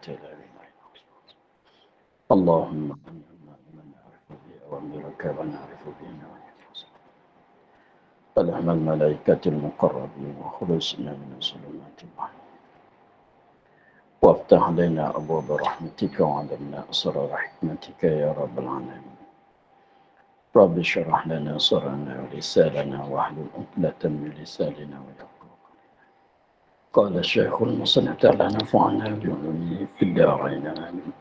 إلى يوم اللهم إنا من نعرف بأوامرك ونعرف بنواهيك فلهم الملائكة المقربين وخلصنا من الظلمات الوهم وافتح علينا أبواب رحمتك وعلمنا أسرار حكمتك يا رب العالمين. رب اشرح لنا صدرنا ولساننا واحلل عقدة من لساننا ويفقهوا قولنا. قال الشيخ المصنف تعالى نفعنا بعلومه في الدارين آمين.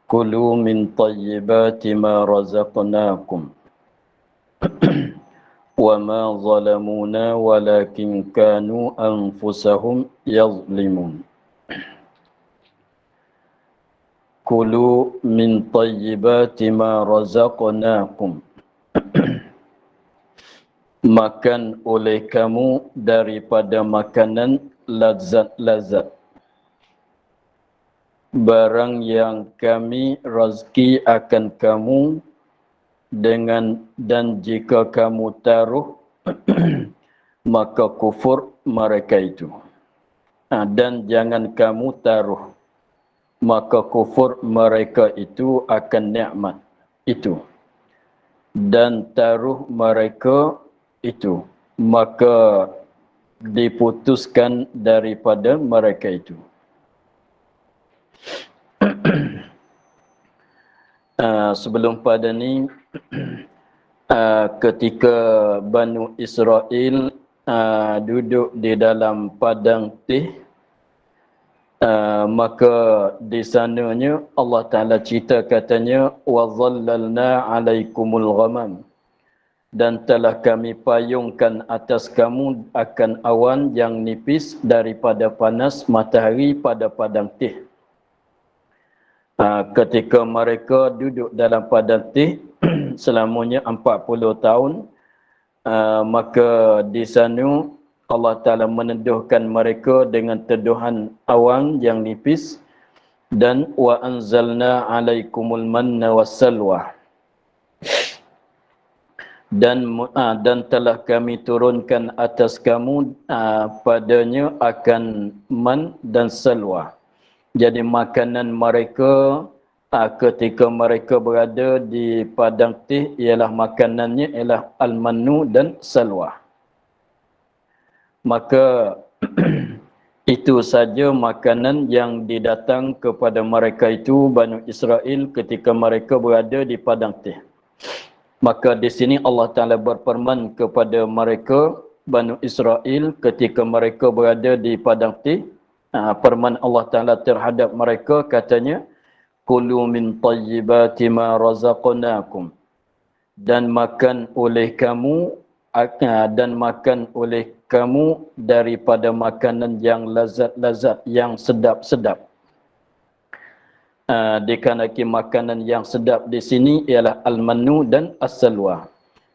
كلوا من طيبات ما رزقناكم وما ظلمونا ولكن كانوا أنفسهم يظلمون. كلوا من طيبات ما رزقناكم. Makan oleh kamu daripada makanan lazat-lazat, barang yang kami rezeki akan kamu dengan, dan jika kamu taruh maka kufur mereka itu. Dan jangan kamu taruh, maka kufur mereka itu akan nikmat itu, dan taruh mereka itu, maka diputuskan daripada mereka itu. Sebelum pada ni, ketika Banu Israel duduk di dalam padang tih, maka di sananya Allah Ta'ala cerita katanya وَظَلَّلْنَا عَلَيْكُمُ الْغَمَامِ, dan telah kami payungkan atas kamu akan awan yang nipis daripada panas matahari pada padang tih. Ketika mereka duduk dalam padang tih selamanya 40 tahun, maka di sana Allah Ta'ala meneduhkan mereka dengan teduhan awan yang nipis, dan wa anzalna alaikumul manna wassalwa, dan telah kami turunkan atas kamu padanya akan man dan salwa. Jadi makanan mereka ketika mereka berada di padang tih ialah makanannya ialah al-mannu dan salwa. Maka itu saja makanan yang didatang kepada mereka itu Banu Israel ketika mereka berada di padang tih. Maka di sini Allah Ta'ala berfirman kepada mereka Banu Israel ketika mereka berada di padang tih, firman Allah Ta'ala terhadap mereka katanya kulu min tayyibati ma razaqnakum, dan makan oleh kamu daripada makanan yang lazat-lazat, yang sedap-sedap. Dikarenakan makanan yang sedap di sini ialah al-mannu dan as-salwa.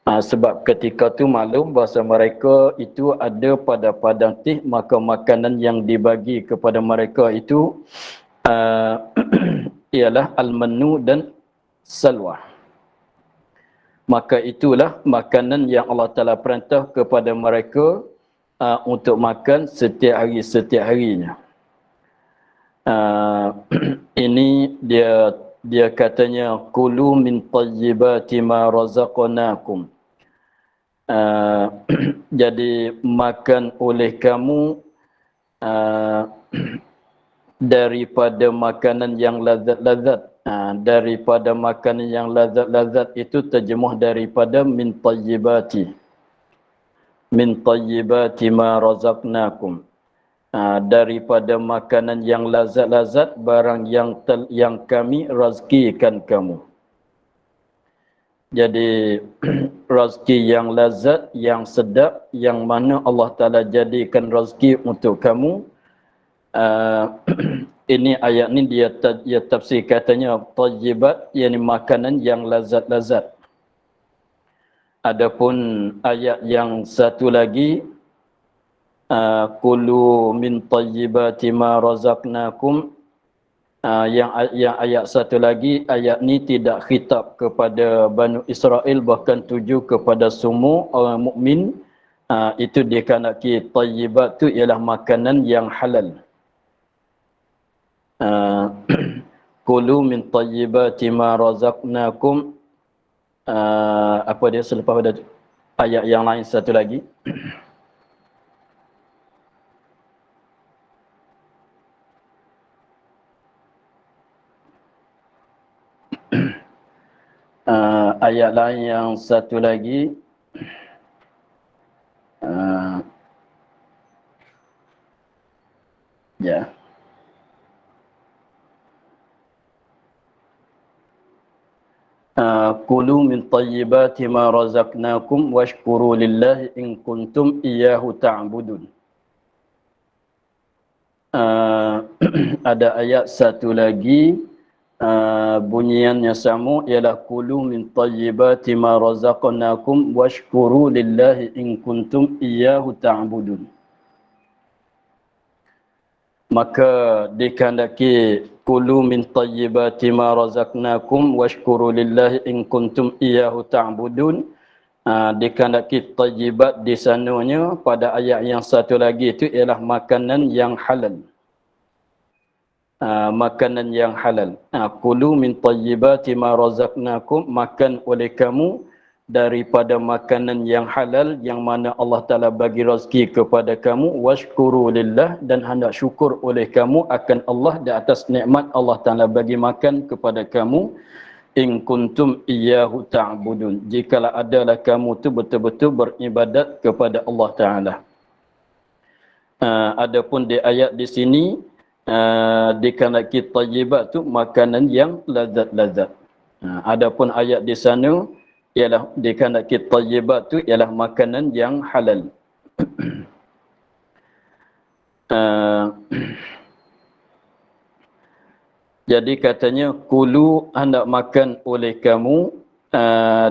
Sebab ketika tu maklum bahawa mereka itu ada pada padang tih, maka makanan yang dibagi kepada mereka itu ialah al-mannu dan salwa. Maka itulah makanan yang Allah Ta'ala perintah kepada mereka untuk makan setiap harinya. Ini dia katanya kulu min tayyibati ma razaqnakum. Jadi makan oleh kamu daripada makanan yang lazat-lazat. Daripada makanan yang lazat-lazat itu terjemuh daripada min tayyibati ma razaqnakum. Daripada makanan yang lazat-lazat, barang yang kami rezekikan kamu. Jadi rezeki yang lazat, yang sedap, yang mana Allah Ta'ala jadikan rezeki untuk kamu. Ini ayat ni dia tafsir katanya tayyibat, yakni makanan yang lazat-lazat. Adapun ayat yang satu lagi kulu min tayyibati ma razaqnakum, Yang ayat satu lagi, ayat ni tidak khitab kepada Banu Israel, bahkan tuju kepada semua orang mukmin. Itu dikandaki tayyibat tu ialah makanan yang halal. Kulu min tayyibati ma razaqnakum. Apa dia selepas pada ayat yang lain satu lagi. Ayat lain yang satu lagi. Ya. Kulu min tayyibati ma razaqnakum washkuru lillahi in kuntum iyyahu ta'budun. Ada ayat satu lagi, bunyiannya sama, ialah kulu min tayyibati ma razaqnakum washkuru lillahi in kuntum iyyahu ta'budun. Maka dikandaki kulu min tayyibati ma razaqnakum washkuru lillahi in kuntum iyyahu ta'budun. Dikandaki tayyibat di sananya pada ayat yang satu lagi itu ialah makanan yang halal. Makanan yang halal. Kulu min tayyibati ma razaqnakum, makan oleh kamu daripada makanan yang halal yang mana Allah Ta'ala bagi rezeki kepada kamu. Washkuru lillah, dan hendak syukur oleh kamu akan Allah di atas nikmat Allah Ta'ala bagi makan kepada kamu. In kuntum iyyahu ta'budun, jikalau adalah kamu tu betul-betul beribadat kepada Allah Ta'ala. Adapun di ayat di sini dikandaki tayyibat tu makanan yang lazat-lazat. Adapun ayat di sana ialah dikandaki tayyibat tu ialah makanan yang halal. Jadi katanya kulu, hendak makan oleh kamu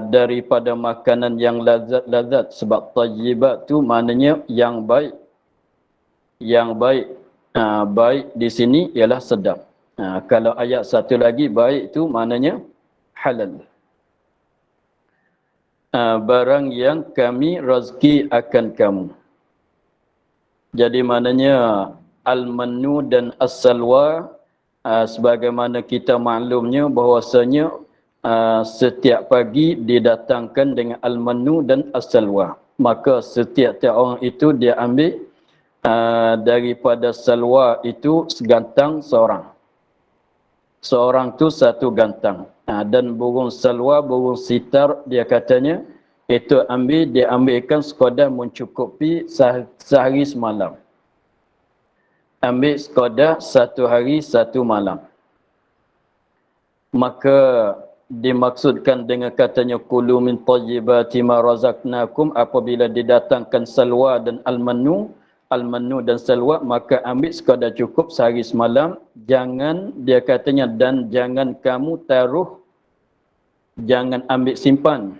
daripada makanan yang lazat-lazat, sebab tayyibat tu maknanya yang baik. Yang baik. Baik di sini ialah sedap. Kalau ayat satu lagi, baik tu maknanya halal. Barang yang kami rezeki akan kamu. Jadi maknanya al-manu dan as-salwa, sebagaimana kita maklumnya bahwasanya setiap pagi didatangkan dengan al-manu dan as-salwa. Maka setiap orang itu dia ambil daripada salwa itu segantang seorang. Seorang tu satu gantang. Dan burung salwa, burung sitar, dia katanya itu dia ambilkan sekadar mencukupi sehari semalam. Ambil sekadar satu hari satu malam. Maka dimaksudkan dengan katanya kulu min tayyibati ma razaqnakum, apabila didatangkan salwa dan al-manu dan salwa, maka ambil sekadar cukup sehari semalam. Jangan, dia katanya, dan jangan kamu taruh, jangan ambil simpan.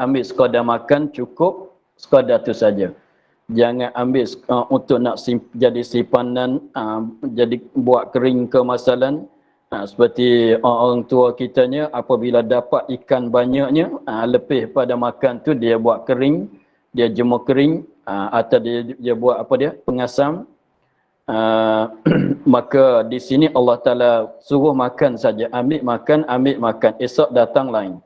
Ambil sekadar makan cukup, sekadar tu saja. Jangan ambil untuk nak jadi simpanan, jadi buat kering kemasalan. Seperti orang tua kitanya, apabila dapat ikan banyaknya, lebih pada makan tu dia buat kering, dia jemur kering, atau dia buat apa dia, pengasam. Maka di sini Allah Ta'ala suruh makan saja. Ambil makan, esok datang lain.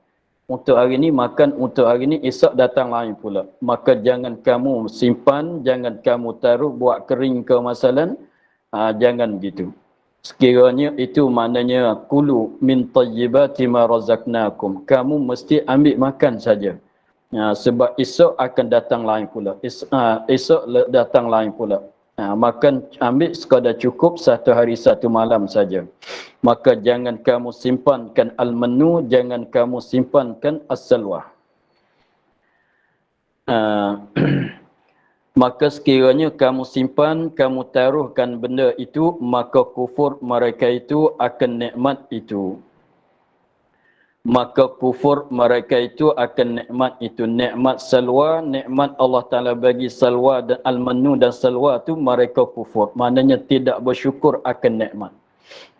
Untuk hari ni makan, untuk hari ni, esok datang lain pula. Maka jangan kamu simpan, jangan kamu taruh buat kering kemasalan. Jangan begitu. Sekiranya itu maknanya kulu min tayyibati ma razaqnakum, kamu mesti ambil makan saja. Sebab esok akan datang lain pula. Esok datang lain pula. Makan, ambil sekadar cukup satu hari satu malam saja. Maka jangan kamu simpankan al-manu, jangan kamu simpankan as-salwa. Maka sekiranya kamu simpan, kamu taruhkan benda itu, maka kufur mereka itu akan nikmat itu. Maka kufur mereka itu akan nikmat itu. Nikmat salwa, nikmat Allah Ta'ala bagi salwa dan al-manu dan salwa itu, mereka kufur. Maknanya tidak bersyukur akan nikmat.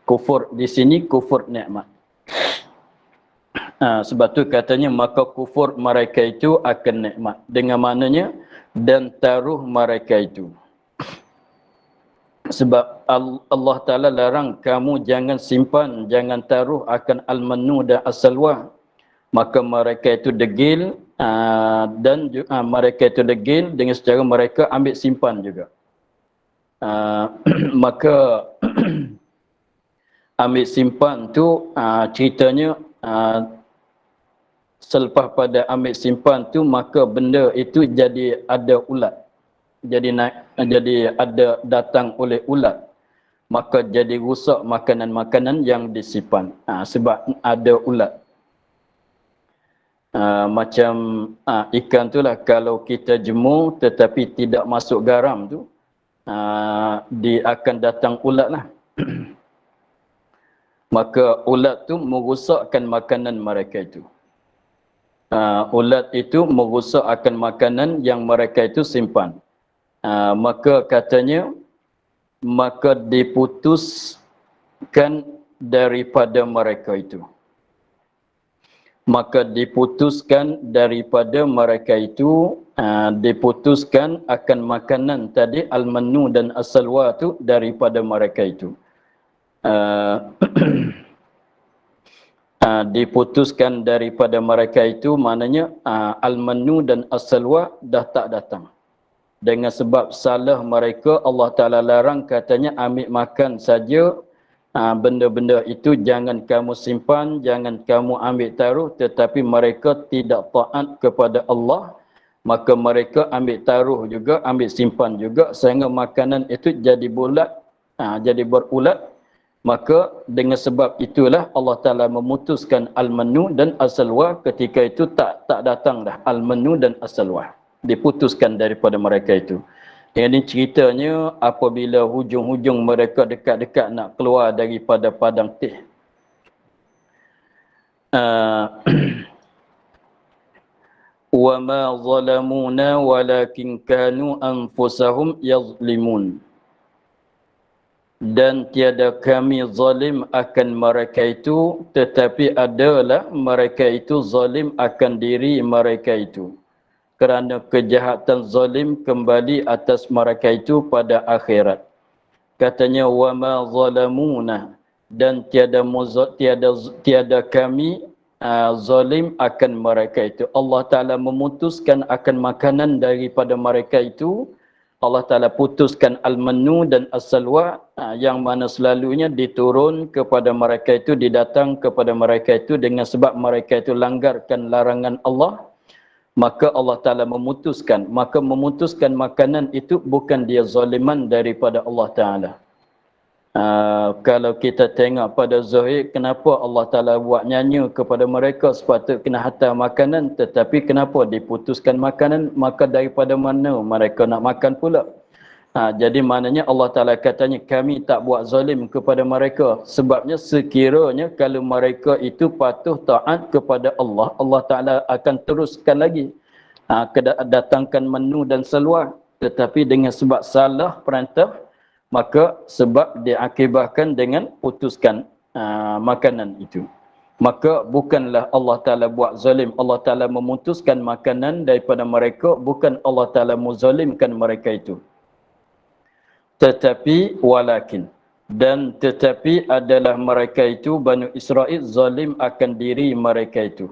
Kufur di sini kufur nikmat. Sebab tu katanya maka kufur mereka itu akan nikmat. Dengan maknanya dan taruh mereka itu. Sebab Allah Ta'ala larang kamu jangan simpan, jangan taruh akan al-manu dan as-salwa. Maka mereka itu degil dan mereka itu degil dengan secara mereka ambil simpan juga. Maka ambil simpan tu ceritanya selepas pada ambil simpan tu maka benda itu jadi ada ulat. Jadi ada datang oleh ulat. Maka jadi rusak makanan-makanan yang disimpan. Sebab ada ulat. Macam ikan tu lah kalau kita jemur tetapi tidak masuk garam tu dia akan datang ulat lah. Maka ulat tu merosakkan makanan mereka itu. Ulat itu merosak akan makanan yang mereka itu simpan. Maka katanya maka diputuskan daripada mereka itu. Maka diputuskan daripada mereka itu, diputuskan akan makanan tadi al-manu dan as-salwa tu daripada mereka itu. Diputuskan daripada mereka itu maknanya al-manu dan as-salwa dah tak datang. Dengan sebab salah mereka Allah Ta'ala larang katanya ambil makan saja benda-benda itu jangan kamu simpan, jangan kamu ambil taruh, tetapi mereka tidak taat kepada Allah, maka mereka ambil taruh juga, ambil simpan juga sehingga makanan itu jadi bulat, jadi berulat. Maka dengan sebab itulah Allah Ta'ala memutuskan al-manu dan as-salwa ketika itu tak datang dah al-manu dan as-salwa. Diputuskan daripada mereka itu. Ini ceritanya apabila hujung-hujung mereka dekat-dekat nak keluar daripada padang teh. Wa ma zalamuna walakin kanu anfusahum yazlimun. Dan tiada kami zalim akan mereka itu, tetapi adalah mereka itu zalim akan diri mereka itu. Kerana kejahatan zalim kembali atas mereka itu pada akhirat. Katanya wa ma zalamuna, dan tiada kami zalim akan mereka itu. Allah Ta'ala memutuskan akan makanan daripada mereka itu. Allah Ta'ala putuskan al-manu dan as-salwa yang mana selalunya diturun kepada mereka itu, didatang kepada mereka itu dengan sebab mereka itu langgarkan larangan Allah. Maka Allah Ta'ala memutuskan. Maka memutuskan makanan itu bukan dia zaliman daripada Allah Ta'ala. Kalau kita tengok pada zahir, kenapa Allah Ta'ala buat nyanyi kepada mereka sepatut kena hantar makanan, tetapi kenapa diputuskan makanan, maka daripada mana mereka nak makan pula. Jadi maknanya Allah Ta'ala katanya kami tak buat zalim kepada mereka. Sebabnya sekiranya kalau mereka itu patuh taat kepada Allah, Allah Ta'ala akan teruskan lagi datangkan menu dan salwa. Tetapi dengan sebab salah perantah, maka sebab diakibatkan dengan putuskan makanan itu. Maka bukanlah Allah Ta'ala buat zalim. Allah Ta'ala memutuskan makanan daripada mereka. Bukan Allah Ta'ala muzalimkan mereka itu. Tetapi walakin. Dan tetapi adalah mereka itu, Banu Israel, zalim akan diri mereka itu.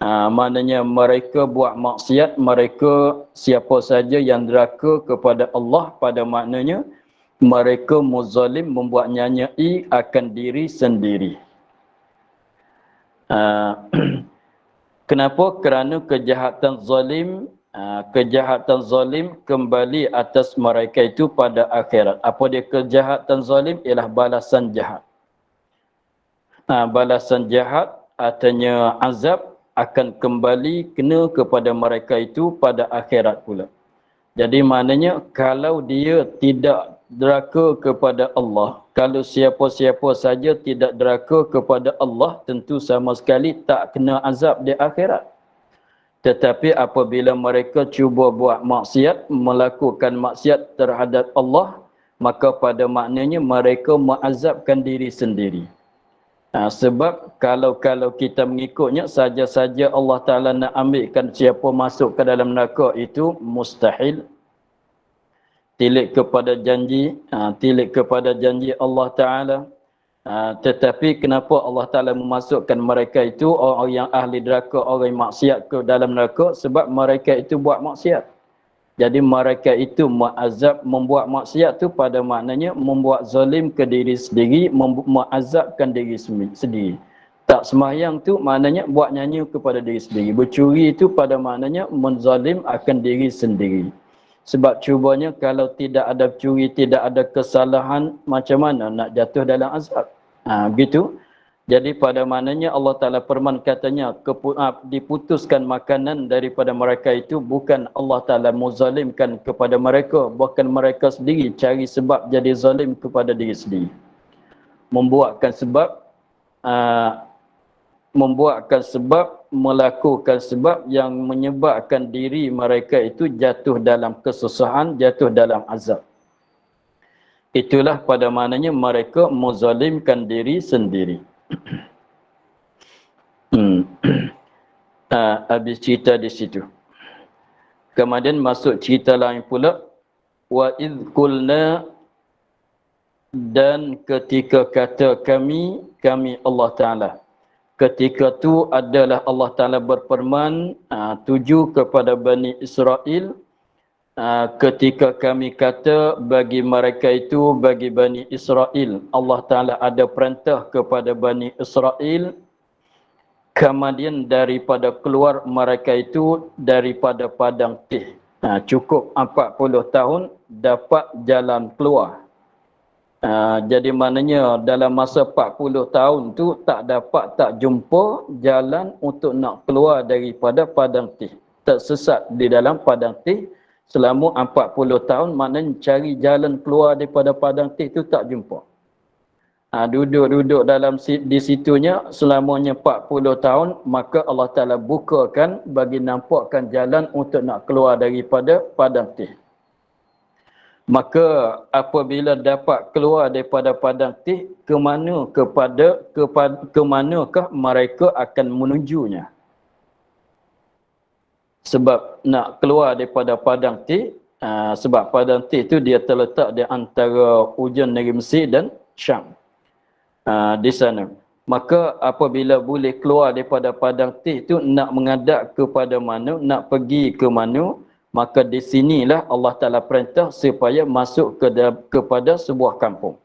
Maknanya mereka buat maksiat, mereka siapa saja yang deraka kepada Allah, pada maknanya mereka muzalim, membuat nyanyai akan diri sendiri. Kenapa? Kerana kejahatan zalim kembali atas mereka itu pada akhirat. Apa dia kejahatan zalim? Ialah balasan jahat. Balasan jahat artinya azab akan kembali kena kepada mereka itu pada akhirat pula. Jadi maknanya kalau dia tidak deraka kepada Allah, kalau siapa-siapa saja tidak deraka kepada Allah, tentu sama sekali tak kena azab di akhirat. Tetapi apabila mereka cuba buat maksiat, melakukan maksiat terhadap Allah, maka pada maknanya mereka mengazabkan diri sendiri. Sebab kalau kita mengikutnya saja-saja Allah Ta'ala nak ambilkan siapa masuk ke dalam neraka itu mustahil. Tilik kepada janji Allah Ta'ala. Tetapi kenapa Allah Ta'ala memasukkan mereka itu orang yang ahli neraka, orang yang maksiat ke dalam neraka? Sebab mereka itu buat maksiat. Jadi mereka itu muazab, membuat maksiat tu pada maknanya membuat zalim ke diri sendiri, muazabkan diri sendiri. Tak sembahyang tu maknanya buat nyanyi kepada diri sendiri. Bercuri itu pada maknanya menzalim akan diri sendiri. Sebab cubanya kalau tidak ada curi, tidak ada kesalahan, macam mana nak jatuh dalam azab? Begitu. Jadi pada maknanya Allah Ta'ala firman katanya diputuskan makanan daripada mereka itu bukan Allah Ta'ala muzalimkan kepada mereka, bahkan mereka sendiri cari sebab jadi zalim kepada diri sendiri. Membuatkan sebab melakukan sebab yang menyebabkan diri mereka itu jatuh dalam kesusahan, jatuh dalam azab. Itulah pada maknanya mereka muzalimkan diri sendiri. Habis cerita di situ. Kemudian masuk cerita lain pula. Wa idh qulna, dan ketika kata kami Allah Ta'ala. Ketika tu adalah Allah Ta'ala berfirman tuju kepada Bani Israel. Ketika kami kata bagi mereka itu, bagi Bani Israel, Allah Ta'ala ada perintah kepada Bani Israel, kemudian daripada keluar mereka itu daripada padang tih. Cukup 40 tahun dapat jalan keluar. Jadi maknanya dalam masa 40 tahun tu tak jumpa jalan untuk nak keluar daripada padang tih. Tersesat di dalam padang tih. Selama 40 tahun maknanya cari jalan keluar daripada padang tih itu tak jumpa. Duduk di situnya selamanya 40 tahun, maka Allah Ta'ala bukakan bagi nampakkan jalan untuk nak keluar daripada padang tih. Maka apabila dapat keluar daripada padang tih, ke manakah mereka akan menujunya? Sebab nak keluar daripada padang tih, sebab padang tih itu dia terletak di antara ujung negeri Mesir dan Syam. Di sana. Maka apabila boleh keluar daripada padang tih itu nak menghadap kepada mana, nak pergi ke mana, maka di sinilah Allah Ta'ala perintah supaya masuk kepada sebuah kampung.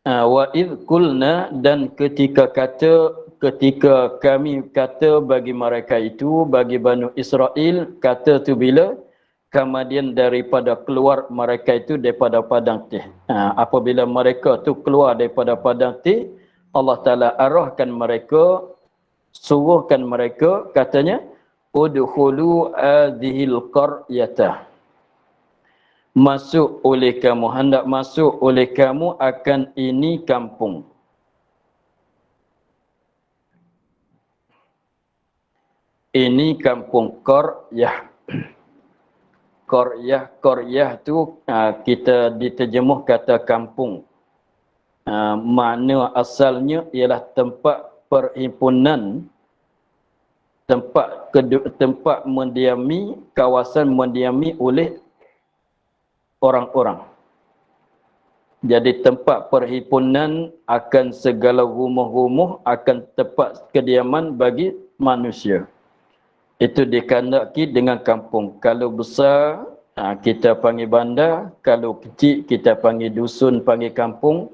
Wa idh qulna, dan ketika kami kata bagi mereka itu, bagi Bani Israel, kata tu bila kemudian daripada keluar mereka itu daripada padang tih. Apabila mereka tu keluar daripada padang tih, Allah Ta'ala arahkan mereka, suruhkan mereka, katanya udkhulu hadhil qaryata, masuk oleh kamu, hendak masuk oleh kamu akan ini kampung. Ini kampung Qaryah. Qaryah tu kita diterjemuh kata kampung. Makna asalnya ialah tempat perhimpunan, tempat mendiami, kawasan mendiami oleh orang-orang. Jadi tempat perhimpunan akan segala rumah-rumah, akan tempat kediaman bagi manusia. Itu dikandaki dengan kampung. Kalau besar, kita panggil bandar. Kalau kecil, kita panggil dusun, panggil kampung.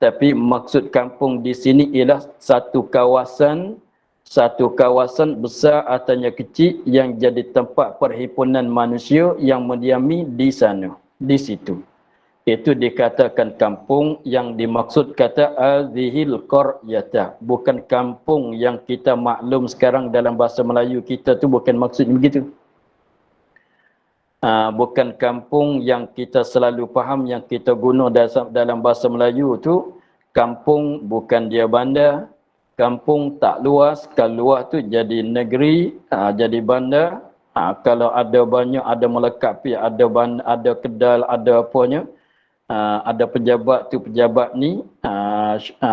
Tapi maksud kampung di sini ialah satu kawasan besar ataunya kecil yang jadi tempat perhimpunan manusia yang mendiami di sana, di situ. Itu dikatakan kampung, yang dimaksud kata azihil qaryata. Bukan kampung yang kita maklum sekarang dalam bahasa Melayu kita tu, bukan maksud begitu. Bukan kampung yang kita selalu faham, yang kita guna dalam bahasa Melayu tu. Kampung bukan dia bandar. Kampung tak luas. Kalau luas tu jadi negeri, jadi bandar. Kalau ada banyak, ada melengkapi, ada kedal, ada apanya, ada pejabat tu pejabat ni,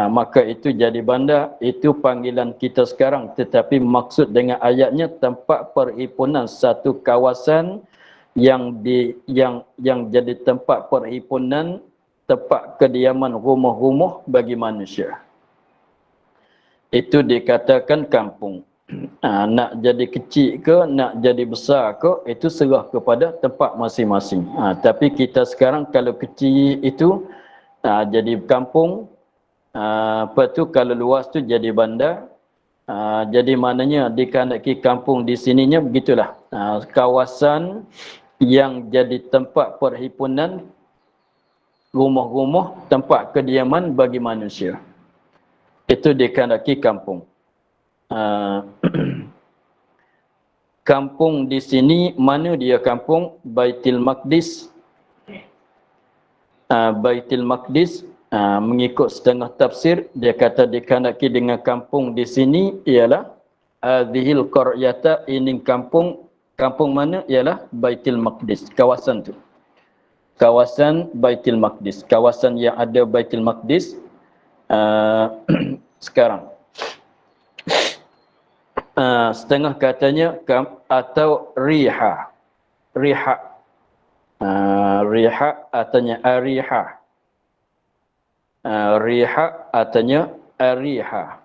maka itu jadi bandar. Itu panggilan kita sekarang. Tetapi maksud dengan ayatnya tempat perhimpunan satu kawasan yang jadi tempat perhimpunan, tempat kediaman rumah-rumah bagi manusia. Itu dikatakan kampung. Nak jadi kecil ke, nak jadi besar ke, itu serah kepada tempat masing-masing. Tapi kita sekarang kalau kecil itu jadi kampung, apa tu kalau luas tu jadi bandar. Jadi maknanya dikandaki kampung di sininya begitulah. Kawasan yang jadi tempat perhimpunan rumah-rumah, tempat kediaman bagi manusia. Itu dikandaki kampung. Kampung di sini, mana dia kampung? Baitul Maqdis. Baitul Maqdis, mengikut setengah tafsir, dia kata dikandaki dengan kampung di sini ialah hadhil qaryata, ini kampung. Kampung mana? Ialah Baitul Maqdis, kawasan tu. Kawasan Baitul Maqdis, kawasan yang ada Baitul Maqdis sekarang. Setengah katanya atau riha. Riha. Riha artinya ariha. Riha artinya ariha.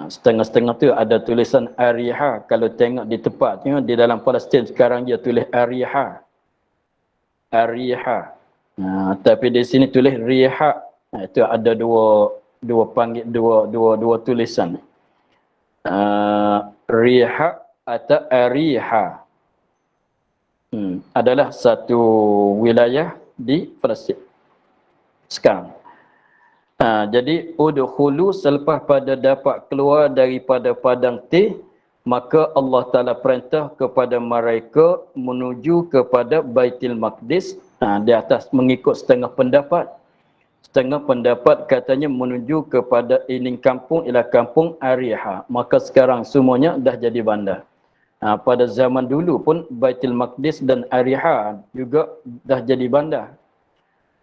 Setengah-setengah tu ada tulisan ariha. Kalau tengok di tempat di dalam Palestin sekarang dia tulis ariha. Ariha. Tapi di sini tulis riha. Itu ada dua tulisan. Riha atau ariha adalah satu wilayah di Palestin sekarang. Jadi udkhulu, selepas pada dapat keluar daripada padang tih, maka Allah Ta'ala perintah kepada mereka menuju kepada Baitul Maqdis. Di atas mengikut setengah pendapat. Setengah pendapat katanya menuju kepada ini kampung ialah kampung Ariha. Maka sekarang semuanya dah jadi bandar. Pada zaman dulu pun Baitul Maqdis dan Ariha juga dah jadi bandar.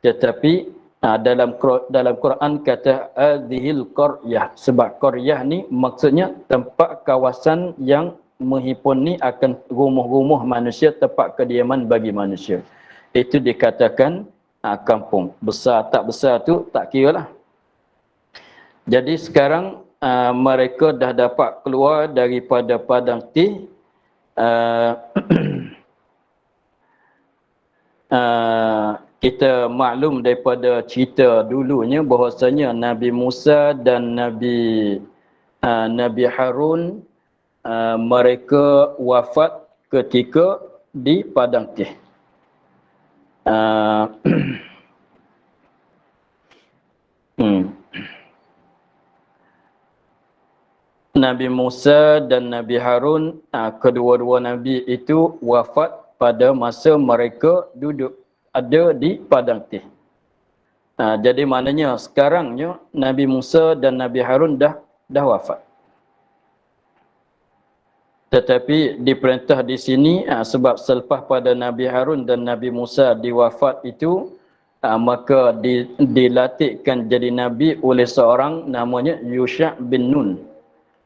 Tetapi dalam Quran kata hadhil qaryah. Sebab qaryah ni maksudnya tempat kawasan yang menghimpuni akan rumah-rumah manusia, tempat kediaman bagi manusia. Itu dikatakan kampung. Besar tak besar tu tak kira lah. Jadi sekarang mereka dah dapat keluar daripada padang tih. Kita maklum daripada cerita dulunya bahwasanya Nabi Musa dan Nabi Harun mereka wafat ketika di padang tih. Nabi Musa dan Nabi Harun, kedua-dua Nabi itu wafat pada masa mereka duduk ada di padang tih. Jadi maknanya sekarangnya Nabi Musa dan Nabi Harun dah wafat. Tetapi diperintah di sini sebab selepas pada Nabi Harun dan Nabi Musa diwafat itu, maka dilatihkan jadi Nabi oleh seorang namanya Yusha' bin Nun.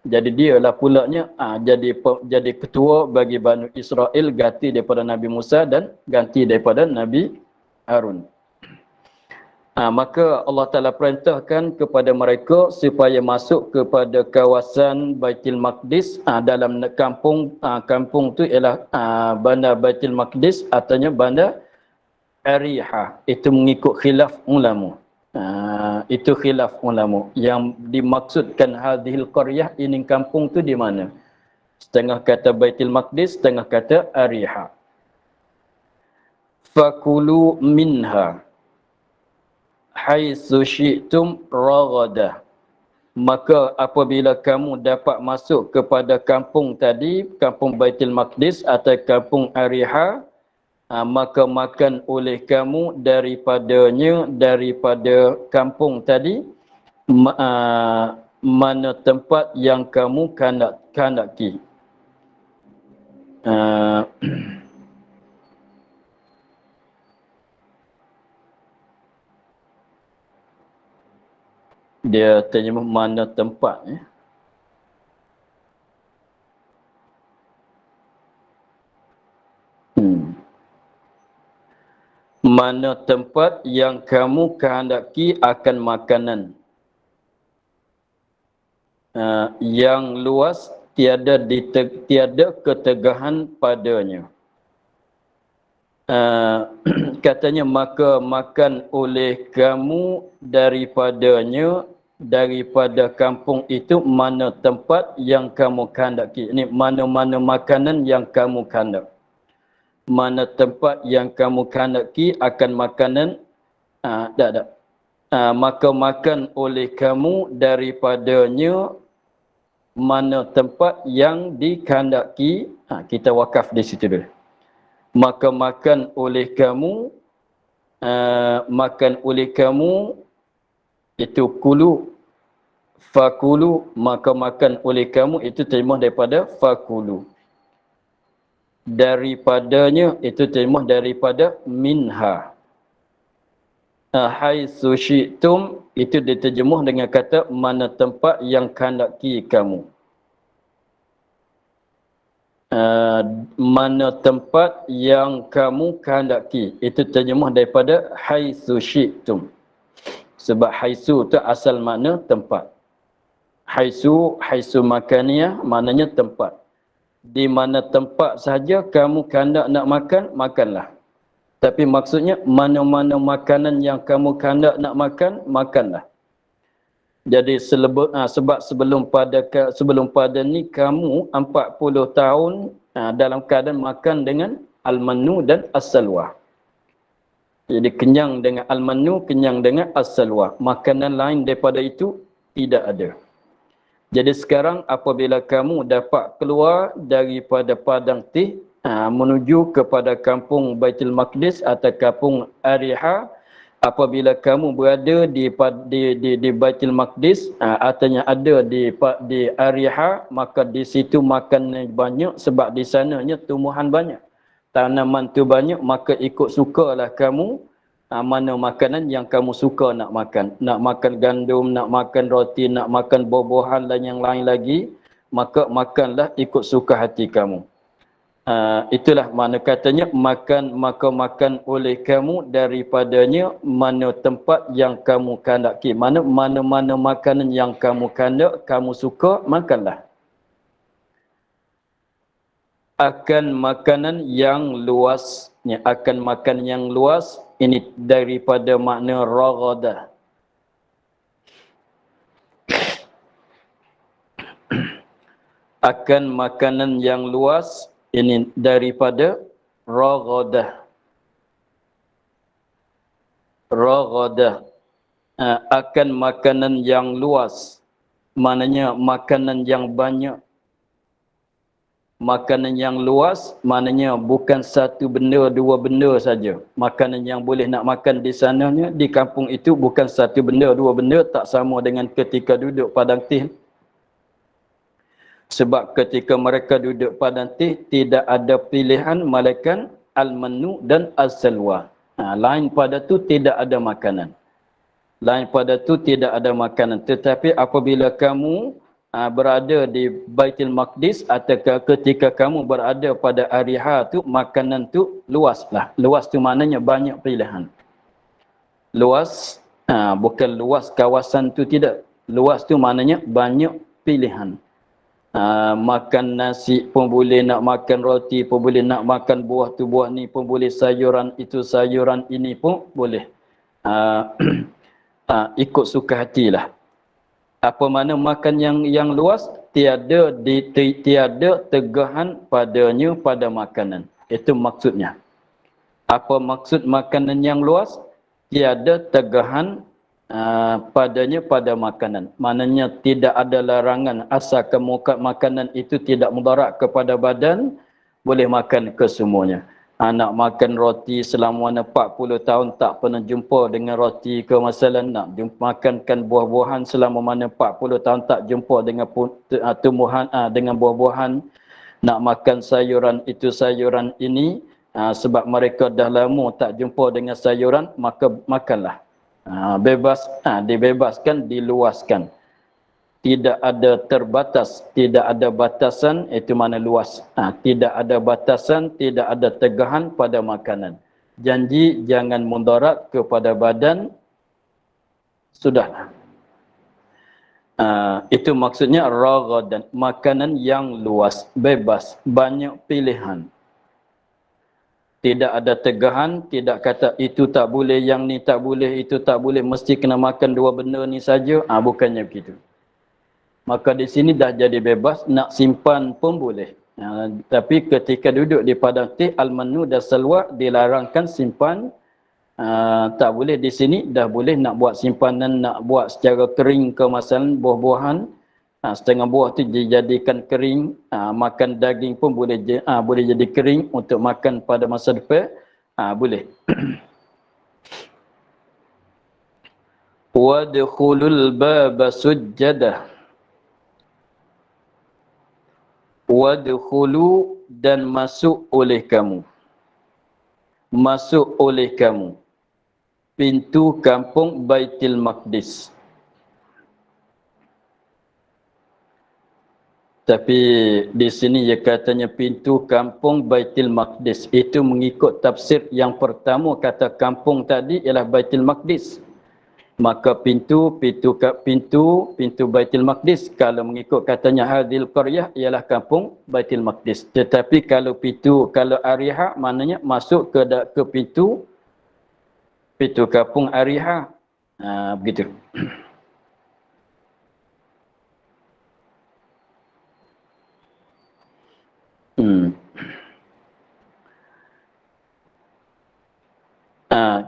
Jadi dialah pulanya jadi ketua bagi Bani Israel, ganti daripada Nabi Musa dan ganti daripada Nabi Harun. Maka Allah Ta'ala perintahkan kepada mereka supaya masuk kepada kawasan Baitul Maqdis. Dalam kampung tu ialah bandar Baitul Maqdis, artinya bandar Ariha. Itu mengikut khilaf ulama. Itu khilaf ulama. Yang dimaksudkan hadhil qaryah, ini kampung tu di mana? Setengah kata Baitul Maqdis, setengah kata Ariha. Fakulu minha haitsu syi'tum raghadah. Maka apabila kamu dapat masuk kepada kampung tadi, kampung Baitul Maqdis atau kampung Ariha, maka makan oleh kamu daripada kampung tadi mana tempat yang kamu kandaki. uh, dia terjemah mana tempat ya. Mana tempat yang kamu kehendaki akan makanan yang luas, tiada ketegahan padanya. Katanya maka makan oleh kamu daripadanya, daripada kampung itu mana tempat yang kamu kehendaki. Ini mana-mana makanan yang kamu kehendak. Mana tempat yang kamu kehendaki akan makanan, maka makan oleh kamu daripadanya mana tempat yang dikehendaki. Kita wakaf di situ dulu. Maka makan oleh kamu, makan oleh kamu itu kulu, fakulu, maka makan oleh kamu itu terjemah daripada fakulu. Daripadanya itu terjemah daripada minha. Haitsu syi'tum itu diterjemah dengan kata mana tempat yang kehendaki kamu. Mana tempat yang kamu kehendaki itu terjemah daripada haitsu syi'tum. Sebab haitsu itu asal makna tempat. Haitsu makaniyah maknanya tempat. Di mana tempat sahaja kamu kehendak nak makan, makanlah. Tapi maksudnya mana-mana makanan yang kamu kehendak nak makan, makanlah. Jadi sebab sebelum pada ni kamu 40 tahun dalam keadaan makan dengan al-manu dan as-salwa. Jadi kenyang dengan al-manu, kenyang dengan as-salwa. Makanan lain daripada itu tidak ada. Jadi sekarang apabila kamu dapat keluar daripada padang tih menuju kepada kampung Baitul Maqdis atau kampung Ariha, apabila kamu berada di Baitul Maqdis, artinya ada di Ariha, maka di situ makan banyak sebab di sananya tumbuhan banyak. Tanaman tu banyak, maka ikut sukalah kamu mana makanan yang kamu suka nak makan. Nak makan gandum, nak makan roti, nak makan buah-buahan dan yang lain lagi, maka makanlah ikut suka hati kamu. Itulah mana katanya maka makan oleh kamu daripadanya mana tempat yang kamu kehendaki. Mana-mana makanan yang kamu kehendak, kamu suka, makanlah. Akan makanan yang luas, akan makanan yang luas, ini daripada makna raghadah. Akan makanan yang luas, ini daripada raghadah. Raghadah. Akan makanan yang luas, maknanya makanan yang banyak. Makanan yang luas maknanya bukan satu benda, dua benda saja. Makanan yang boleh nak makan di sananya, di kampung itu bukan satu benda, dua benda, tak sama dengan ketika duduk padang tih. Sebab ketika mereka duduk padang tih, tidak ada pilihan melainkan al-manu dan as-salwa. Lain pada tu tidak ada makanan. Lain pada tu tidak ada makanan. Tetapi apabila kamu berada di Baitul Maqdis atau ketika kamu berada pada Ariha tu, makanan tu luaslah. Luas tu maknanya banyak pilihan. Luas, bukan luas kawasan tu, tidak. Luas tu maknanya banyak pilihan. Makan nasi pun boleh, nak makan roti pun boleh, nak makan buah tu buah ni pun boleh, sayuran itu sayuran ini pun boleh. Ikut suka hatilah. Apa mana makan yang luas, tiada tegahan padanya pada makanan. Itu maksudnya. Apa maksud makanan yang luas? Tiada tegahan padanya pada makanan. Maknanya tidak ada larangan, asalkan makanan itu tidak mudarat kepada badan, boleh makan kesemuanya. Nak makan roti selama 40 tahun tak pernah jumpa dengan roti ke, masalah nak makankan buah-buahan selama mana 40 tahun tak jumpa dengan tumbuhan, dengan buah-buahan. nak makan sayuran itu sayuran ini, sebab mereka dah lama tak jumpa dengan sayuran, maka makanlah. Bebas, dibebaskan, diluaskan. Tidak ada terbatas, tidak ada batasan, itu mana luas. Tidak ada batasan, tidak ada tegahan pada makanan. Janji jangan mudarat kepada badan, sudahlah. Itu maksudnya raghadan, makanan yang luas, bebas, banyak pilihan. Tidak ada tegahan, tidak kata itu tak boleh, yang ni tak boleh, itu tak boleh, mesti kena makan dua benda ni saja. Bukannya begitu. Maka di sini dah jadi bebas, nak simpan pun boleh. Tapi ketika duduk di padang teh, al-manu dan salwa dilarangkan simpan. Tak boleh di sini, dah boleh nak buat simpanan, nak buat secara kering kemasan buah-buahan. Setengah buah tu dijadikan kering, makan daging pun boleh boleh jadi kering untuk makan pada masa depan, boleh. Wadkhulul baba sujjadah. Wadkhulu, dan masuk oleh kamu. Masuk oleh kamu pintu kampung Baitul Maqdis. Tapi di sini dia katanya pintu kampung Baitul Maqdis. Itu mengikut tafsir yang pertama, kata kampung tadi ialah Baitul Maqdis. Maka pintu Baitul Maqdis, kalau mengikut katanya hadil qaryah, ialah kampung Baitul Maqdis. Tetapi kalau Ariha, maknanya masuk ke pintu kampung Ariha. Begitu.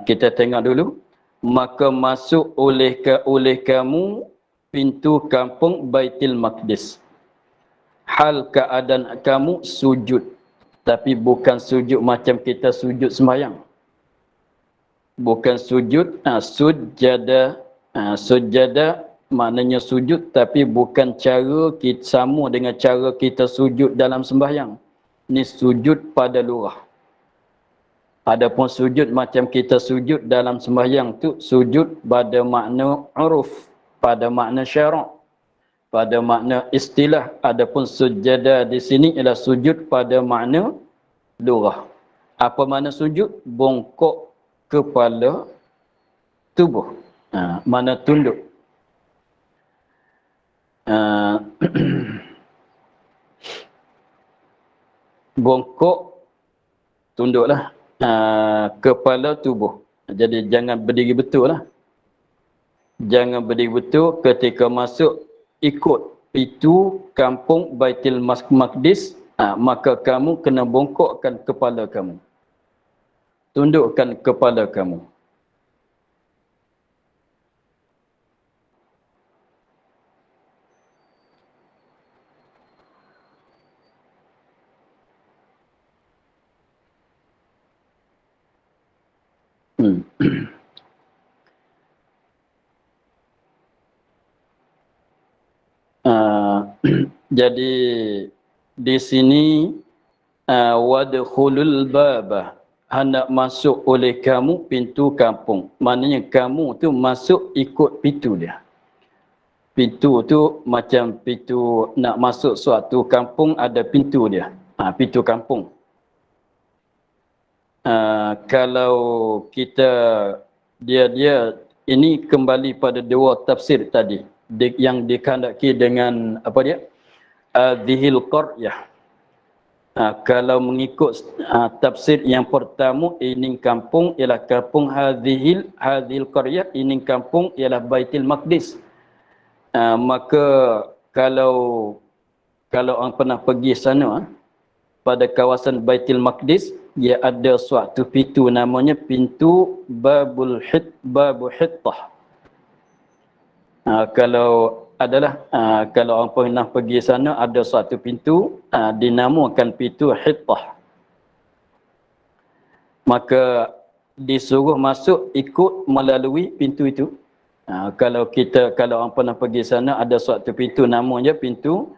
Kita tengok dulu. Maka masuk oleh kamu pintu kampung Baitul Maqdis. Hal keadaan kamu sujud. Tapi bukan sujud macam kita sujud sembahyang. Bukan sujud, sujada. Sujada maknanya sujud, tapi bukan cara kita sama dengan cara kita sujud dalam sembahyang. Ini sujud pada lurah. Adapun sujud macam kita sujud dalam sembahyang tu, sujud pada makna uruf, pada makna syarak, pada makna istilah. Adapun sujada di sini ialah sujud pada makna lurah. Apa makna sujud? Bongkok kepala tubuh. Mana tunduk. Bongkok, tunduklah. Kepala tubuh. Jadi jangan berdiri betul lah. Jangan berdiri betul ketika masuk, ikut itu kampung Baitul Maqdis, maka kamu kena bongkokkan kepala kamu. Tundukkan kepala kamu. Jadi di sini wadkhulul baba, hendak masuk oleh kamu pintu kampung. Maknanya kamu tu masuk ikut pintu dia. Pintu tu macam pintu nak masuk suatu kampung, ada pintu dia. Pintu kampung. Kalau kita dia ini kembali pada dua tafsir tadi yang dikehendaki dengan apa dia? Dhil qaryah. Kalau mengikut tafsir yang pertama, ini kampung ialah kampung hadhil qaryah, ini kampung ialah Baitul Maqdis. Maka kalau orang pernah pergi sana, pada kawasan Baitul Maqdis, dia ada suatu pintu namanya pintu Babu Hittah. Kalau orang pernah pergi sana, ada suatu pintu dinamakan pintu Hittah. Maka disuruh masuk ikut melalui pintu itu. Kalau orang pernah pergi sana, ada suatu pintu namanya pintu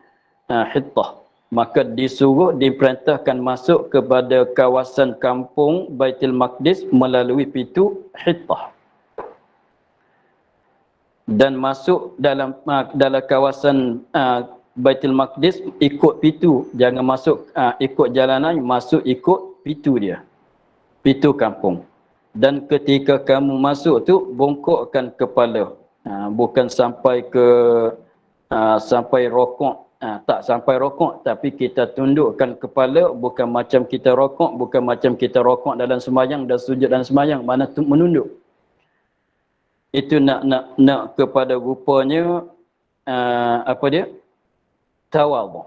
Hittah. maka disuruh diperintahkan masuk kepada kawasan kampung Baitul Maqdis melalui pintu Hittah. Dan masuk dalam kawasan Baitul Maqdis ikut pintu, jangan masuk ikut jalanan, masuk ikut pintu dia, pintu kampung. Dan ketika kamu masuk tu bongkokkan kepala, bukan sampai ke sampai rokok, tak sampai rokok, tapi kita tundukkan kepala, bukan macam kita rokok, bukan macam kita rokok dalam sembahyang dan sujud dalam sembahyang, mana tu menunduk. Itu nak kepada rupanya apa dia? Tawadhu.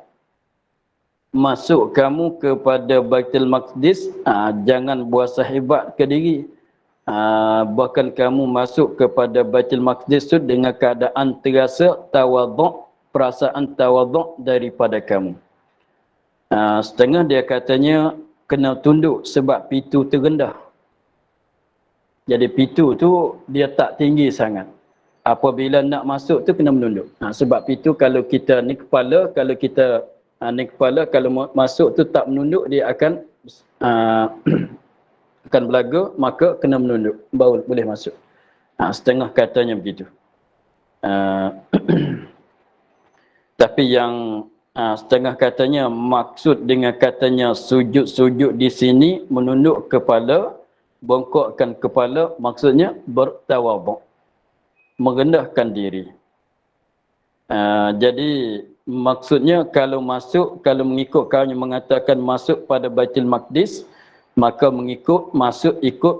Masuk kamu kepada Baitul Maqdis, jangan buasa hebat ke diri. Bahkan kamu masuk kepada Baitul Maqdis tu dengan keadaan terasa tawadhu, perasaan tawadhu daripada kamu. Setengah dia katanya kena tunduk sebab pintu terendah. Jadi pintu tu dia tak tinggi sangat. Apabila nak masuk tu kena menunduk. Sebab pintu kalau kita ni kepala, kalau kita ni kepala, kalau masuk tu tak menunduk, dia akan akan belaga, maka kena menunduk baru boleh masuk. Setengah katanya begitu. Tapi yang setengah katanya maksud dengan katanya sujud-sujud di sini menunduk kepala, bongkokkan kepala, maksudnya bertawadhu, merendahkan diri. Jadi maksudnya kalau masuk, kalau mengikut kaum yang mengatakan masuk pada Baitul Maqdis, maka masuk ikut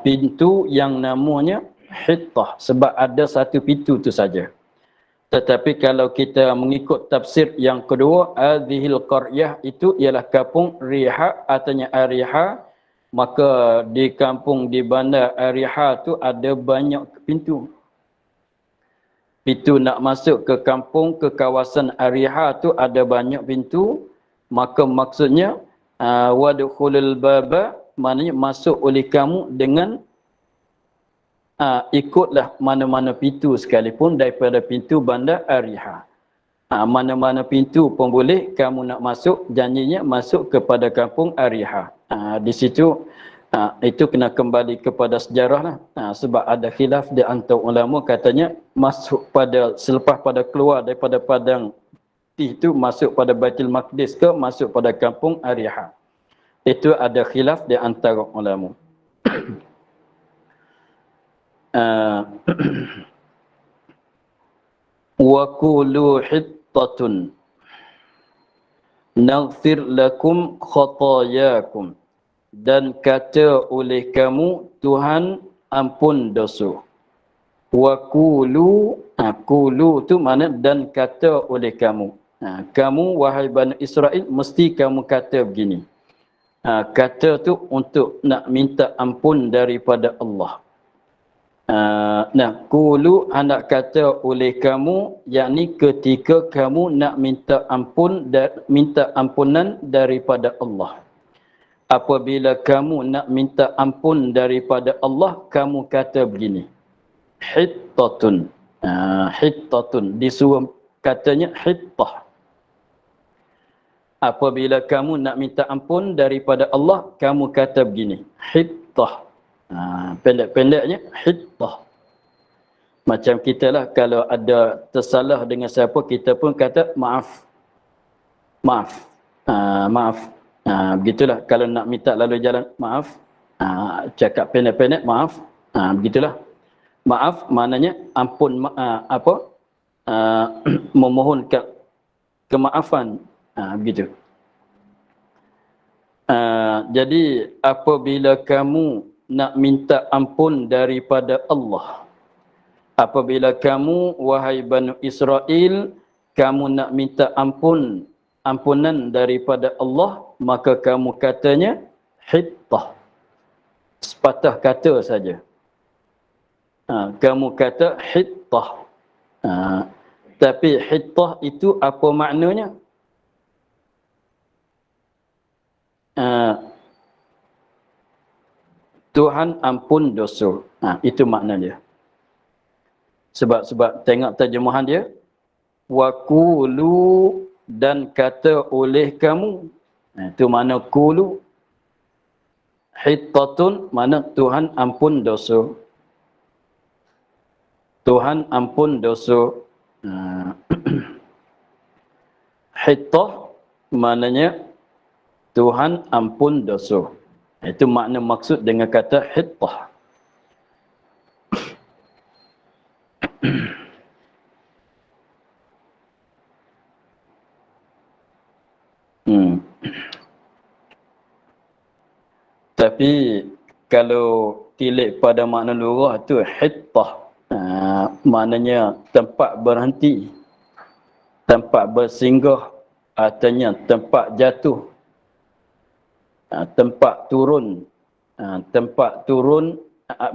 pintu yang namanya Hittah, sebab ada satu pintu tu saja. Tetapi kalau kita mengikut tafsir yang kedua, hadhil qaryah, itu ialah kampung Riha, artinya Ariha. Maka di kampung di bandar Ariha tu ada banyak pintu. Pintu nak masuk ke kampung, ke kawasan Ariha tu ada banyak pintu. Maka maksudnya wadkhulul baba, maknanya masuk oleh kamu dengan ikutlah mana-mana pintu sekalipun daripada pintu bandar Ariha. Mana-mana pintu pun boleh kamu nak masuk, janjinya masuk kepada kampung Ariha. Di situ itu kena kembali kepada sejarah lah. Sebab ada khilaf di antara ulama, katanya masuk pada selepas pada keluar daripada padang itu masuk pada Baitul Maqdis ke masuk pada kampung Ariha. Itu ada khilaf di antara ulama. Wa qulu hittatun naghfir lakum khatayakum, dan kata oleh kamu, Tuhan ampun dosa. Wa qulu, qulu tu mana dan kata oleh kamu. Kamu wahai Bani Israel mesti kamu kata begini. Kata tu untuk nak minta ampun daripada Allah. Qulu hendak kata oleh kamu, yakni ketika kamu nak minta ampun dan minta ampunan daripada Allah. Apabila kamu nak minta ampun daripada Allah, kamu kata begini. Hittatun. Hittatun disuruh katanya Hittah. Apabila kamu nak minta ampun daripada Allah, kamu kata begini. Hittah. Pendek-pendeknya Hittah. Macam kita lah, kalau ada tersalah dengan siapa, kita pun kata maaf. Maaf. Maaf. Begitulah kalau nak minta lalu jalan, maaf. Cakap pendek-pendek, maaf. Begitulah. Maaf maknanya ampun, memohon kemaafan. Begitu. Jadi apabila kamu nak minta ampun daripada Allah, apabila kamu wahai Bani Israel, kamu nak minta ampunan daripada Allah, maka kamu katanya Hittah. Sepatah kata saja. Kamu kata Hittah. Tapi Hittah itu apa maknanya? Tuhan ampun dosa. Itu makna dia. Sebab tengok terjemahan dia. Wa qulu dan kata oleh kamu. Itu mana qulu. Hittatun mana Tuhan ampun dosa. Tuhan ampun dosa. Hittah maknanya Tuhan ampun dosa. Itu makna maksud dengan kata hittah. Tapi kalau tilik pada makna lurah tu hittah, maknanya tempat berhenti, tempat bersinggah, artinya tempat jatuh, tempat turun, tempat turun,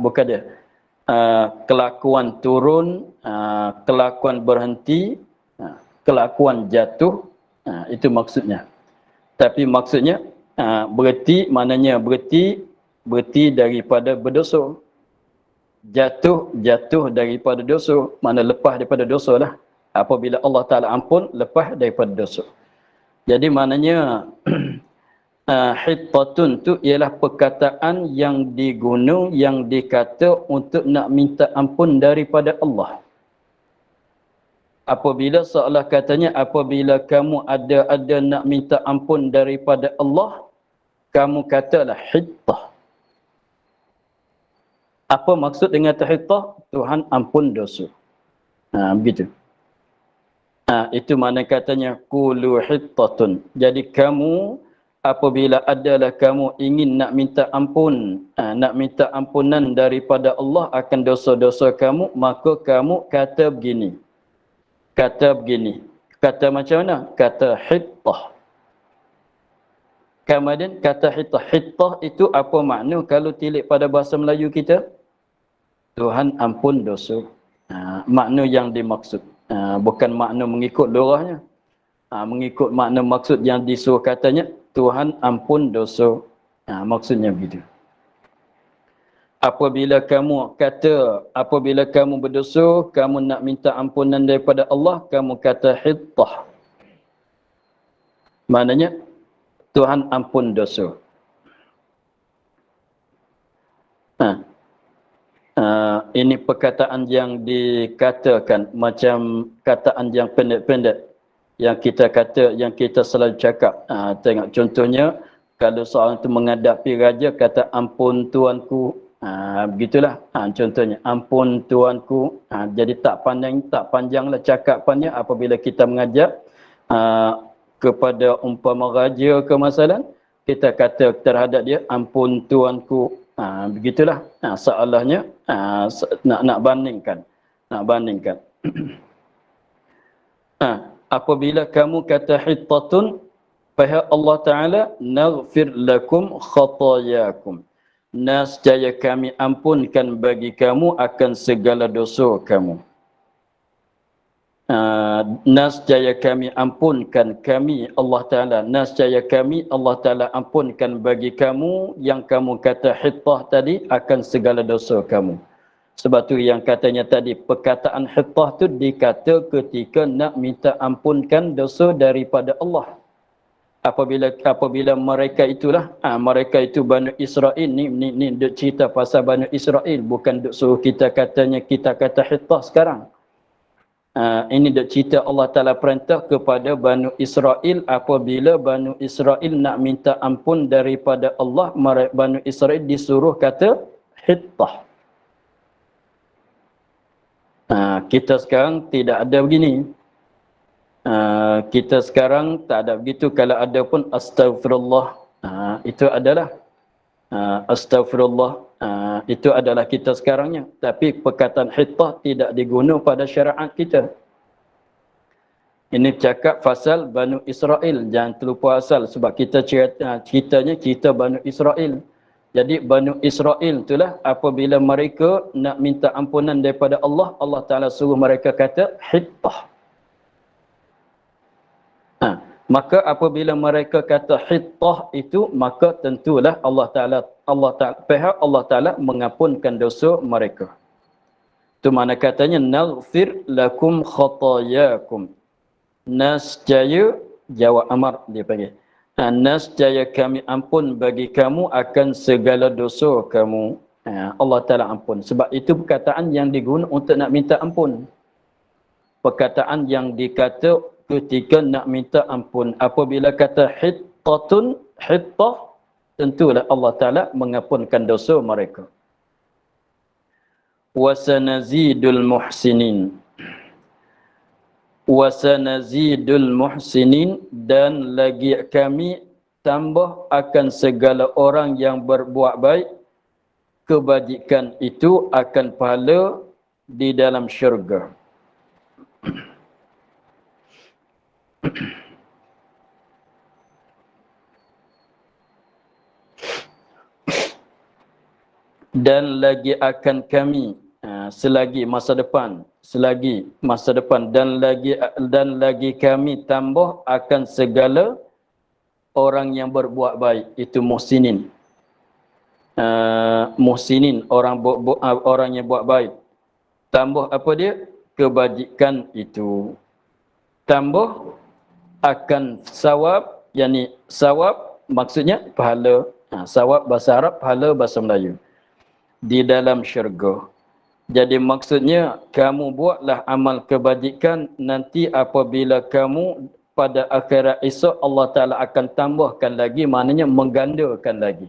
bukan dia, kelakuan turun, kelakuan berhenti, kelakuan jatuh, itu maksudnya. Tapi maksudnya berhenti maknanya berhenti daripada berdosa. Jatuh daripada dosa, mana lepas daripada dosa lah. Apabila Allah Ta'ala ampun, lepas daripada dosa. Jadi maknanya hittatun tu ialah perkataan yang diguna, yang dikata untuk nak minta ampun daripada Allah. Apabila seolah katanya, apabila kamu ada nak minta ampun daripada Allah, kamu katalah hittah. Apa maksud dengan hittah? Tuhan ampun dosa. Begitu. Itu mana katanya qulu hittatun. Jadi kamu apabila adalah kamu ingin nak minta ampun, nak minta ampunan daripada Allah akan dosa-dosa kamu, maka kamu kata begini. Kata begini. Kata macam mana? Kata hittah. Kemudian kata hittah. Hittah itu apa makna kalau tilik pada bahasa Melayu kita? Tuhan ampun dosa. Makna yang dimaksud. Bukan makna mengikut lurahnya. Mengikut makna maksud yang disuruh katanya, Tuhan ampun dosa. Maksudnya begitu. Apabila kamu kata, apabila kamu berdosa, kamu nak minta ampunan daripada Allah, kamu kata hittah. Maknanya, Tuhan ampun dosa. Ini perkataan yang dikatakan, macam kataan yang pendek-pendek. Yang kita kata, yang kita selalu cakap. Tengok contohnya, kalau seorang itu menghadapi raja, kata ampun tuanku. Begitulah contohnya, ampun tuanku. Jadi tak panjanglah cakapannya apabila kita mengajak kepada umpama raja ke masalah, kita kata terhadap dia ampun tuanku. Begitulah soalnya, nak bandingkan. Apabila kamu kata hittatun, fa Allah Ta'ala naghfir lakum khatayakum. Nescaya kami ampunkan bagi kamu akan segala dosa kamu. Nescaya kami ampunkan, kami Allah Ta'ala, nescaya kami Allah Ta'ala ampunkan bagi kamu yang kamu kata hittah tadi akan segala dosa kamu. Sebab tu yang katanya tadi, perkataan hittah tu dikata ketika nak minta ampunkan dosa daripada Allah. Apabila mereka itulah, mereka itu Banu Israel, ni duk cerita pasal Banu Israel, bukan duk suruh kita katanya kita kata hittah sekarang. Ini duk cerita Allah Ta'ala perintah kepada Banu Israel, apabila Banu Israel nak minta ampun daripada Allah, Banu Israel disuruh kata hittah. Kita sekarang tidak ada begini. Kita sekarang tak ada begitu. Kalau ada pun astaghfirullah, itu adalah astaghfirullah, itu adalah kita sekarangnya. Tapi perkataan hittah tidak diguna pada syariat kita. Ini cakap pasal Banu Israel, jangan terlupa asal, sebab kita ceritanya kita Banu Israel. Jadi Banu Israel itulah apabila mereka nak minta ampunan daripada Allah, Allah Ta'ala suruh mereka kata hittah. Maka apabila mereka kata hittah itu, maka tentulah Allah Ta'ala mengampunkan dosa mereka. Itu mana katanya naghfir lakum khatayakum. Nascaya, jawab amar dia panggil. Nascaya kami ampun bagi kamu akan segala dosa kamu. Allah Ta'ala ampun. Sebab itu perkataan yang digunakan untuk nak minta ampun. Perkataan yang dikata ketika nak minta ampun. Apabila kata hittatun, hittah, tentulah Allah Ta'ala mengampunkan dosa mereka. Wasanazidul muhsinin. Wasanazidul muhsinin, dan lagi kami tambah akan segala orang yang berbuat baik, kebajikan itu akan pahala di dalam syurga. Dan lagi akan kami, selagi masa depan, selagi masa depan, dan lagi kami tambah akan segala orang yang berbuat baik, itu muhsinin. Muhsinin, orang yang buat baik. Tambah apa dia? Kebajikan itu. Tambah akan sawab, yakni sawab maksudnya pahala. Sawab bahasa Arab, pahala bahasa Melayu. Di dalam syurga. Jadi maksudnya kamu buatlah amal kebajikan, nanti apabila kamu pada akhirat esok Allah Ta'ala akan tambahkan lagi, maknanya menggandakan lagi.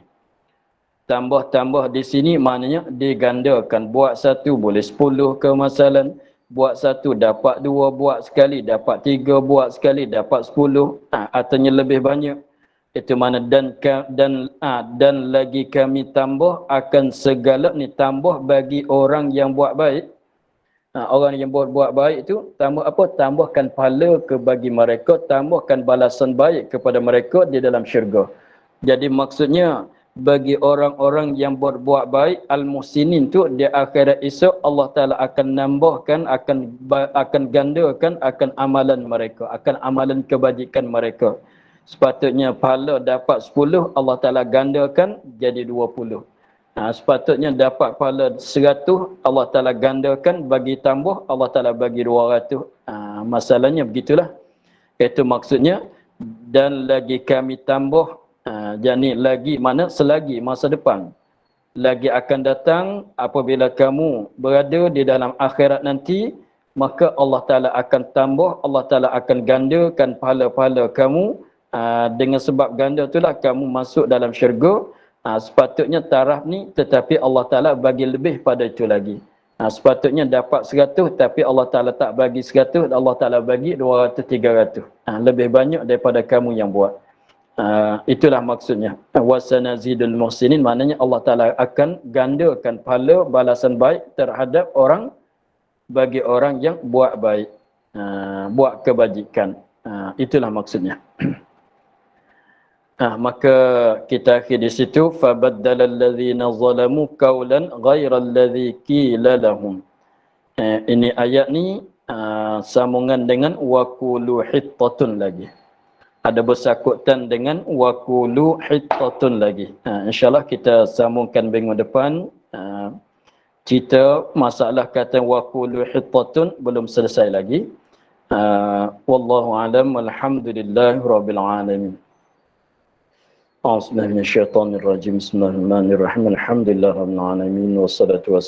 Tambah-tambah di sini maknanya digandakan. Buat satu boleh 10 kemasalan. Buat satu dapat 2, buat sekali dapat 3, buat sekali dapat 10. Artinya lebih banyak. Itu mana dan lagi kami tambah akan segala ni, tambah bagi orang yang buat baik. Orang yang buat baik itu tambah apa? Tambahkan pahala ke bagi mereka, tambahkan balasan baik kepada mereka di dalam syurga. Jadi maksudnya bagi orang-orang yang berbuat baik, al-muhsinin tu di akhirat esok Allah Taala akan nambahkan, akan gandakan akan amalan mereka, akan amalan kebajikan mereka. Sepatutnya pahala dapat 10, Allah Ta'ala gandakan jadi 20. Sepatutnya dapat pahala 100, Allah Ta'ala gandakan, bagi tambah, Allah Ta'ala bagi 200. Masalahnya begitulah. Itu maksudnya, dan lagi kami tambah, jadi lagi mana? Selagi masa depan. Lagi akan datang apabila kamu berada di dalam akhirat nanti, maka Allah Ta'ala akan tambah, Allah Ta'ala akan gandakan pahala-pahala kamu. Dengan sebab ganda itulah kamu masuk dalam syurga. Sepatutnya taraf ni, tetapi Allah Ta'ala bagi lebih pada itu lagi. Sepatutnya dapat 100, tapi Allah Ta'ala tak bagi 100, Allah Ta'ala bagi 200, 300. Lebih banyak daripada kamu yang buat. Itulah maksudnya. Wasanazidul muhsinin, maknanya Allah Ta'ala akan gandakan pahala balasan baik terhadap orang, bagi orang yang buat baik, buat kebajikan. Itulah maksudnya. Maka kita akhir di situ, fabaddala allazina zalamu qawlan ghayra allazi qila lahum. Ini ayat ni sambungan dengan waqulu hittatun lagi. Ada bersangkutan dengan waqulu hittatun lagi. InsyaAllah kita sambungkan minggu depan. Cerita masalah kata waqulu hittatun belum selesai lagi. Wallahu a'lam, walhamdulillahi rabbil alamin. أعوذ بالله من الشيطان الرجيم بسم الله الرحمن الرحيم الحمد لله رب العالمين والصلاة والسلام